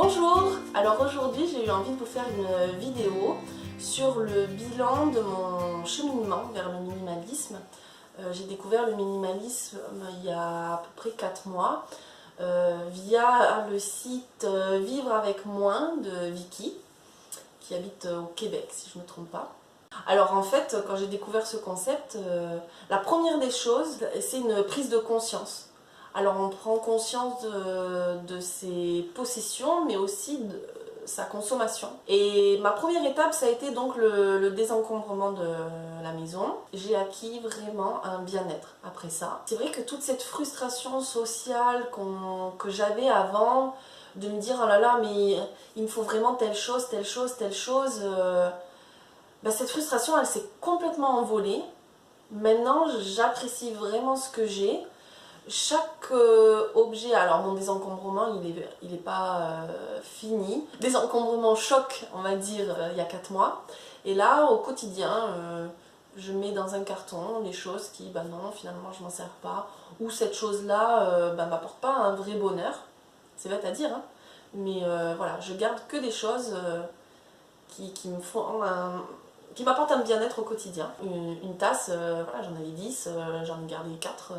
Bonjour, alors aujourd'hui j'ai eu envie de vous faire une vidéo sur le bilan de mon cheminement vers le minimalisme. J'ai découvert le minimalisme il y a à peu près 4 mois via le site Vivre avec moins de Vicky qui habite au Québec si je ne me trompe pas. Alors en fait quand j'ai découvert ce concept, la première des choses c'est une prise de conscience. Alors on prend conscience de ses possessions mais aussi de sa consommation. Et ma première étape ça a été donc le désencombrement de la maison. J'ai acquis vraiment un bien-être après ça. C'est vrai que toute cette frustration sociale que j'avais avant, de me dire oh là là mais il me faut vraiment telle chose, telle chose, telle chose, cette frustration elle s'est complètement envolée. Maintenant j'apprécie vraiment ce que j'ai. Chaque objet, alors mon désencombrement il est pas fini, désencombrement choc on va dire il y a 4 mois, et là au quotidien je mets dans un carton les choses qui non finalement je m'en sers pas, ou cette chose là m'apporte pas un vrai bonheur, c'est bête à dire hein, mais voilà, je garde que des choses qui me font qui m'apportent un bien-être au quotidien. Une tasse, voilà, j'en avais 10, j'en ai gardé 4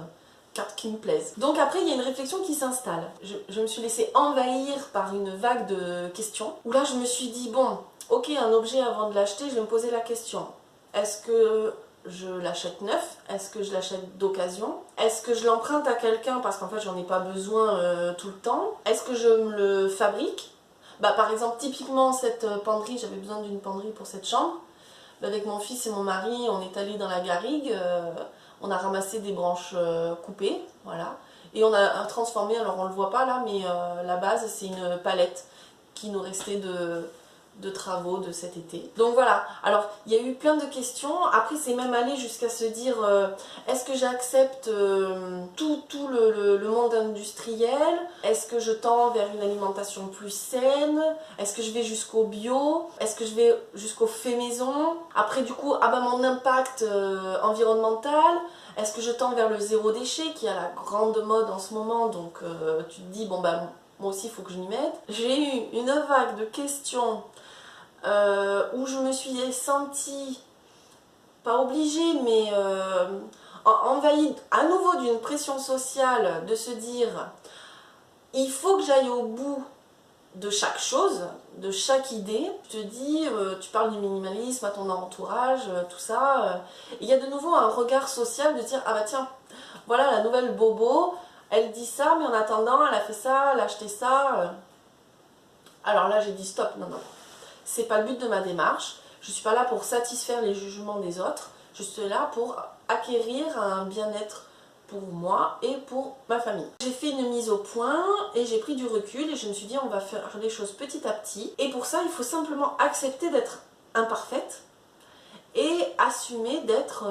qui me plaisent. Donc après il y a une réflexion qui s'installe. Je me suis laissée envahir par une vague de questions où là je me suis dit bon ok, un objet avant de l'acheter je vais me poser la question, est-ce que je l'achète neuf, est-ce que je l'achète d'occasion, est-ce que je l'emprunte à quelqu'un parce qu'en fait j'en ai pas besoin tout le temps, est-ce que je me le fabrique. Par exemple typiquement cette penderie, j'avais besoin d'une penderie pour cette chambre. Avec mon fils et mon mari on est allé dans la garrigue, on a ramassé des branches coupées, voilà, et on a transformé, alors on le voit pas là, mais la base c'est une palette qui nous restait de travaux de cet été. Donc voilà, alors il y a eu plein de questions, après c'est même allé jusqu'à se dire est-ce que j'accepte tout le monde industriel, est-ce que je tends vers une alimentation plus saine, est-ce que je vais jusqu'au bio, est-ce que je vais jusqu'au fait maison, après du coup mon impact environnemental, est-ce que je tends vers le zéro déchet qui est à la grande mode en ce moment, donc tu te dis bon moi aussi il faut que je m'y mette. J'ai eu une vague de questions où je me suis sentie, pas obligée, mais envahie à nouveau d'une pression sociale de se dire il faut que j'aille au bout de chaque chose, de chaque idée. Tu te dis, tu parles du minimalisme à ton entourage, tout ça, il y a de nouveau un regard social de dire ah tiens, voilà la nouvelle bobo, elle dit ça mais en attendant elle a fait ça, elle a acheté ça. Alors là j'ai dit stop, non. C'est pas le but de ma démarche, je suis pas là pour satisfaire les jugements des autres, je suis là pour acquérir un bien-être pour moi et pour ma famille. J'ai fait une mise au point et j'ai pris du recul et je me suis dit on va faire les choses petit à petit, et pour ça il faut simplement accepter d'être imparfaite et assumer d'être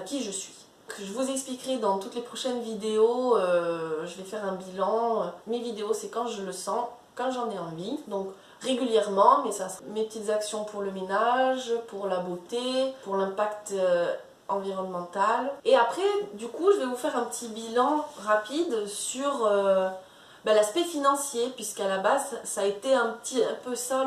qui je suis. Je vous expliquerai dans toutes les prochaines vidéos, je vais faire un bilan. Mes vidéos c'est quand je le sens, quand j'en ai envie, donc régulièrement, mais ça, mes petites actions pour le ménage, pour la beauté, pour l'impact environnemental. Et après, du coup, je vais vous faire un petit bilan rapide sur l'aspect financier, puisqu'à la base, ça a été un peu ça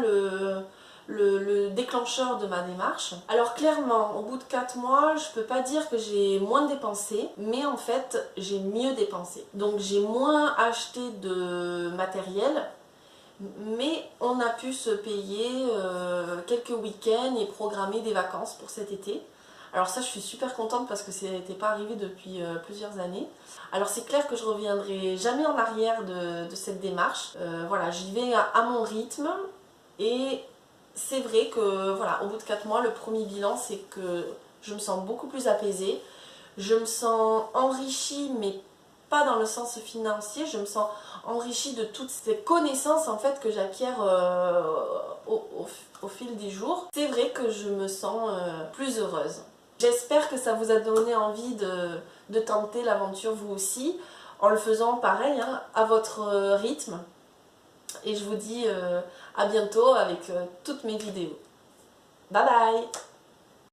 le déclencheur de ma démarche. Alors clairement, au bout de 4 mois, je peux pas dire que j'ai moins dépensé, mais en fait, j'ai mieux dépensé. Donc j'ai moins acheté de matériel, mais on a pu se payer quelques week-ends et programmer des vacances pour cet été. Alors ça je suis super contente parce que ça n'était pas arrivé depuis plusieurs années. Alors c'est clair que je reviendrai jamais en arrière de cette démarche. Voilà, j'y vais à mon rythme, et c'est vrai que voilà, au bout de 4 mois, le premier bilan c'est que je me sens beaucoup plus apaisée, je me sens enrichie, mais pas dans le sens financier, je me sens enrichie de toutes ces connaissances en fait que j'acquiers au fil des jours. C'est vrai que je me sens plus heureuse. J'espère que ça vous a donné envie de tenter l'aventure vous aussi, en le faisant pareil, hein, à votre rythme. Et je vous dis à bientôt avec toutes mes vidéos. Bye bye!